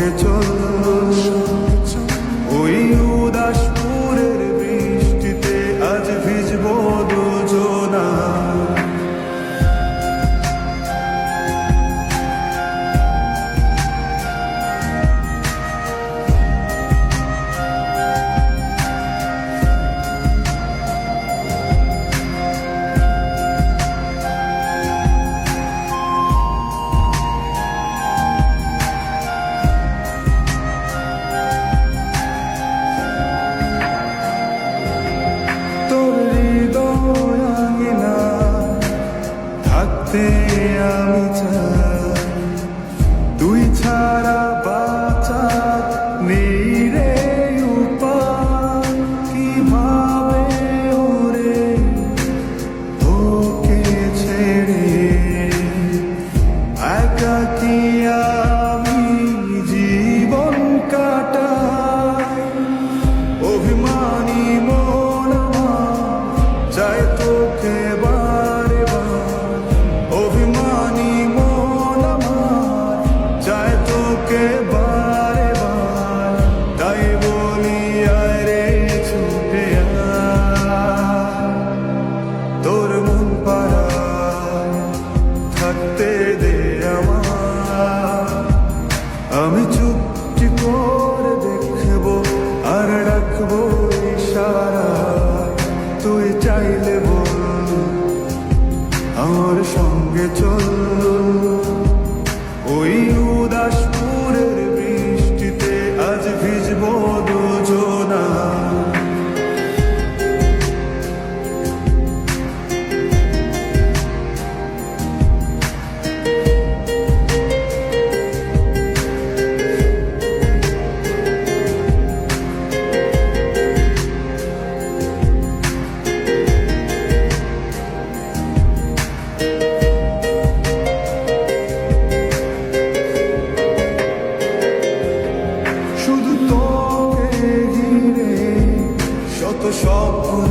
সঙ্গে চল, ওই উদাসপুরের বৃষ্টিতে আজ ভিজবো দুজনা। আমি চাই তুই ছাড়া বাঁচা নেই রে উপায়, কিভাবে ওরে তোকে ছেড়ে একাকী আমি জীবন কাটাই। অভিমানী মন আমার চায় তোকে বারে বার, অভিমানী মন আমার চায় তোকে বারে বার। তাই বলি আয় রে ছুটে আয়, তোর মন পাড়ায় থাকতে দে আমার। আমি চুপটি করে দেখবো আর রাখবো ইশারা, তুই চাইলে বল আমার সঙ্গে চল, ওই উদাসপুরের বৃষ্টিতে আজ ভিজবো দুজনা। শত স্বপ্ন